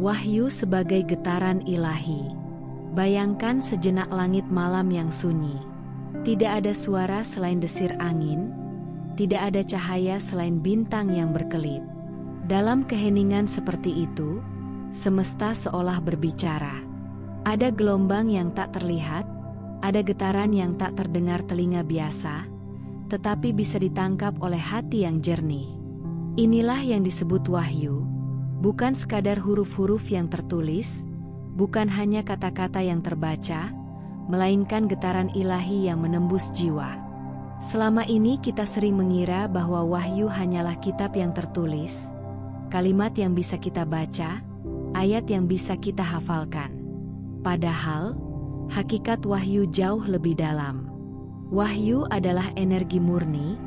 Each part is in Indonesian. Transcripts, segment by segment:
Wahyu sebagai getaran ilahi. Bayangkan sejenak langit malam yang sunyi. Tidak ada suara selain desir angin, tidak ada cahaya selain bintang yang berkelip. Dalam keheningan seperti itu, semesta seolah berbicara. Ada gelombang yang tak terlihat, ada getaran yang tak terdengar telinga biasa, tetapi bisa ditangkap oleh hati yang jernih. Inilah yang disebut wahyu. Bukan sekadar huruf-huruf yang tertulis, bukan hanya kata-kata yang terbaca, melainkan getaran ilahi yang menembus jiwa. Selama ini kita sering mengira bahwa wahyu hanyalah kitab yang tertulis, kalimat yang bisa kita baca, ayat yang bisa kita hafalkan. Padahal, hakikat wahyu jauh lebih dalam. Wahyu adalah energi murni,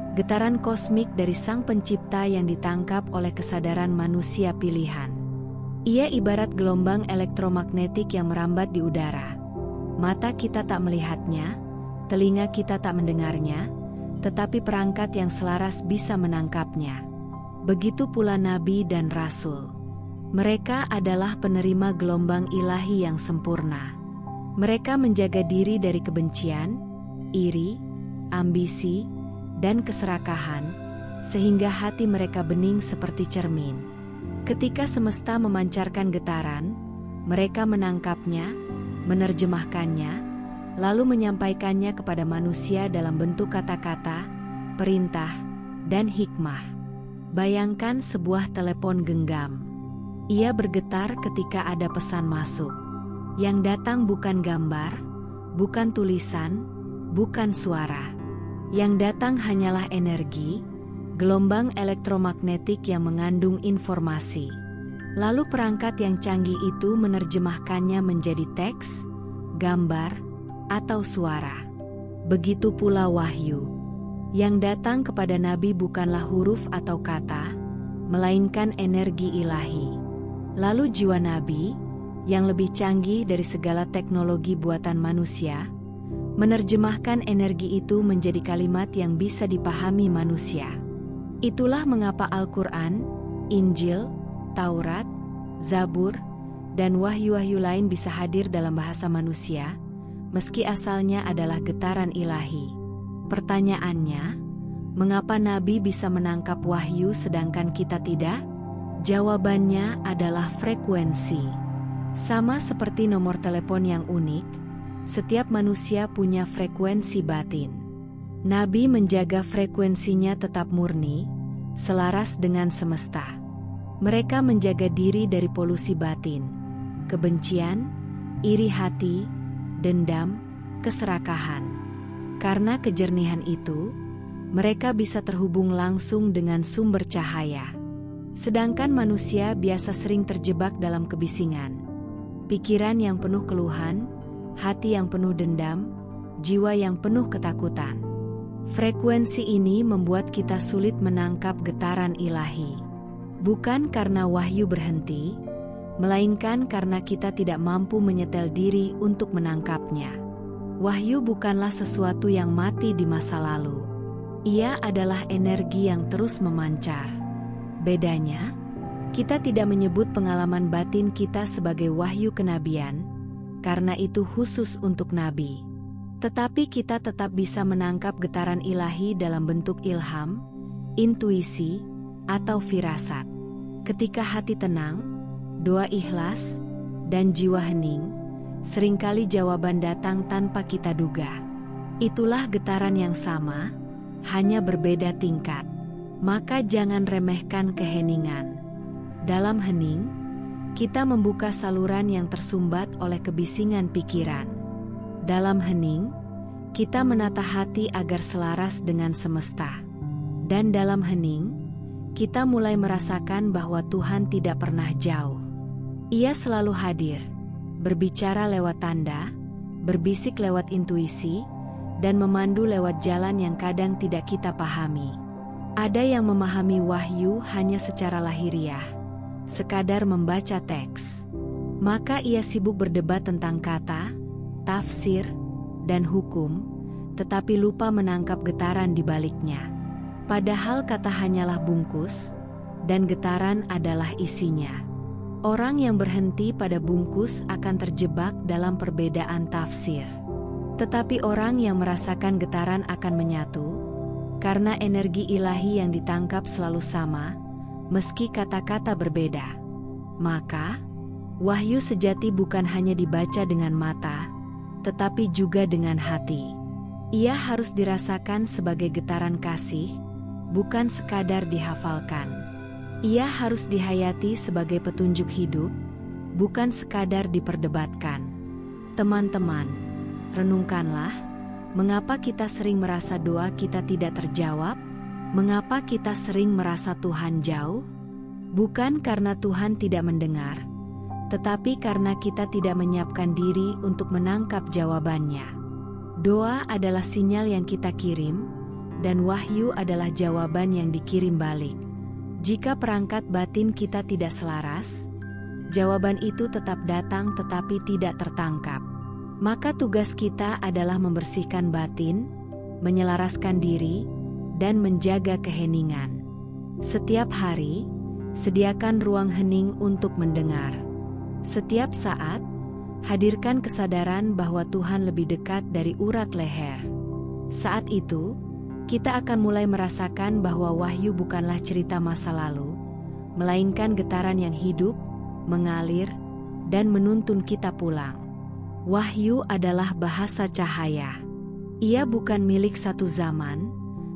getaran kosmik dari Sang Pencipta yang ditangkap oleh kesadaran manusia pilihan. Ia ibarat gelombang elektromagnetik yang merambat di udara. Mata kita tak melihatnya, telinga kita tak mendengarnya, tetapi perangkat yang selaras bisa menangkapnya. Begitu pula nabi dan rasul. Mereka adalah penerima gelombang ilahi yang sempurna. Mereka menjaga diri dari kebencian, iri, ambisi, dan keserakahan, sehingga hati mereka bening seperti cermin. Ketika semesta memancarkan getaran, mereka menangkapnya, menerjemahkannya, lalu menyampaikannya kepada manusia dalam bentuk kata-kata, perintah, dan hikmah. Bayangkan sebuah telepon genggam. Ia bergetar ketika ada pesan masuk. Yang datang bukan gambar, bukan tulisan, bukan suara. Yang datang hanyalah energi, gelombang elektromagnetik yang mengandung informasi. Lalu perangkat yang canggih itu menerjemahkannya menjadi teks, gambar, atau suara. Begitu pula wahyu. Yang datang kepada nabi bukanlah huruf atau kata, melainkan energi ilahi. Lalu jiwa nabi, yang lebih canggih dari segala teknologi buatan manusia, menerjemahkan energi itu menjadi kalimat yang bisa dipahami manusia. Itulah mengapa Al-Quran, Injil, Taurat, Zabur, dan wahyu-wahyu lain bisa hadir dalam bahasa manusia, meski asalnya adalah getaran ilahi. Pertanyaannya, mengapa Nabi bisa menangkap wahyu sedangkan kita tidak? Jawabannya adalah frekuensi. Sama seperti nomor telepon yang unik, setiap manusia punya frekuensi batin. Nabi menjaga frekuensinya tetap murni, selaras dengan semesta. Mereka menjaga diri dari polusi batin, kebencian, iri hati, dendam, keserakahan. Karena kejernihan itu, mereka bisa terhubung langsung dengan sumber cahaya. Sedangkan manusia biasa sering terjebak dalam kebisingan, pikiran yang penuh keluhan, hati yang penuh dendam, jiwa yang penuh ketakutan. Frekuensi ini membuat kita sulit menangkap getaran ilahi. Bukan karena wahyu berhenti, melainkan karena kita tidak mampu menyetel diri untuk menangkapnya. Wahyu bukanlah sesuatu yang mati di masa lalu. Ia adalah energi yang terus memancar. Bedanya, kita tidak menyebut pengalaman batin kita sebagai wahyu kenabian, karena itu khusus untuk nabi. Tetapi kita tetap bisa menangkap getaran ilahi dalam bentuk ilham, intuisi, atau firasat. Ketika hati tenang, doa ikhlas, dan jiwa hening, seringkali jawaban datang tanpa kita duga. Itulah getaran yang sama, hanya berbeda tingkat. Maka jangan remehkan keheningan. Dalam hening, kita membuka saluran yang tersumbat oleh kebisingan pikiran. Dalam hening, kita menata hati agar selaras dengan semesta. Dan dalam hening, kita mulai merasakan bahwa Tuhan tidak pernah jauh. Ia selalu hadir, berbicara lewat tanda, berbisik lewat intuisi, dan memandu lewat jalan yang kadang tidak kita pahami. Ada yang memahami wahyu hanya secara lahiriah, sekadar membaca teks. Maka ia sibuk berdebat tentang kata, tafsir, dan hukum, tetapi lupa menangkap getaran di baliknya. Padahal kata hanyalah bungkus, dan getaran adalah isinya. Orang yang berhenti pada bungkus akan terjebak dalam perbedaan tafsir. Tetapi orang yang merasakan getaran akan menyatu, karena energi ilahi yang ditangkap selalu sama, meski kata-kata berbeda. Maka, wahyu sejati bukan hanya dibaca dengan mata, tetapi juga dengan hati. Ia harus dirasakan sebagai getaran kasih, bukan sekadar dihafalkan. Ia harus dihayati sebagai petunjuk hidup, bukan sekadar diperdebatkan. Teman-teman, renungkanlah, mengapa kita sering merasa doa kita tidak terjawab? Mengapa kita sering merasa Tuhan jauh? Bukan karena Tuhan tidak mendengar, tetapi karena kita tidak menyiapkan diri untuk menangkap jawabannya. Doa adalah sinyal yang kita kirim, dan wahyu adalah jawaban yang dikirim balik. Jika perangkat batin kita tidak selaras, jawaban itu tetap datang tetapi tidak tertangkap. Maka tugas kita adalah membersihkan batin, menyelaraskan diri, dan menjaga keheningan. Setiap hari, sediakan ruang hening untuk mendengar. Setiap saat, hadirkan kesadaran bahwa Tuhan lebih dekat dari urat leher. Saat itu, kita akan mulai merasakan bahwa wahyu bukanlah cerita masa lalu, melainkan getaran yang hidup, mengalir, dan menuntun kita pulang. Wahyu adalah bahasa cahaya. Ia bukan milik satu zaman,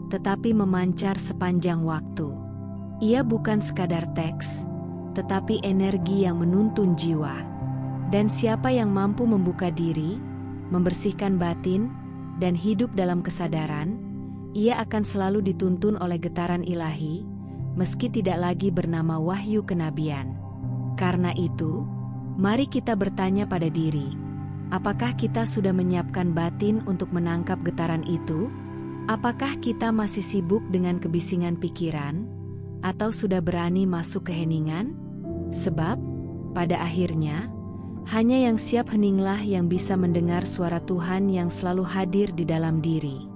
tetapi memancar sepanjang waktu. Ia bukan sekadar teks, tetapi energi yang menuntun jiwa. Dan siapa yang mampu membuka diri, membersihkan batin, dan hidup dalam kesadaran, ia akan selalu dituntun oleh getaran ilahi, meski tidak lagi bernama wahyu kenabian. Karena itu, mari kita bertanya pada diri, apakah kita sudah menyiapkan batin untuk menangkap getaran itu? Apakah kita masih sibuk dengan kebisingan pikiran, atau sudah berani masuk ke heningan? Sebab, pada akhirnya, hanya yang siap heninglah yang bisa mendengar suara Tuhan yang selalu hadir di dalam diri.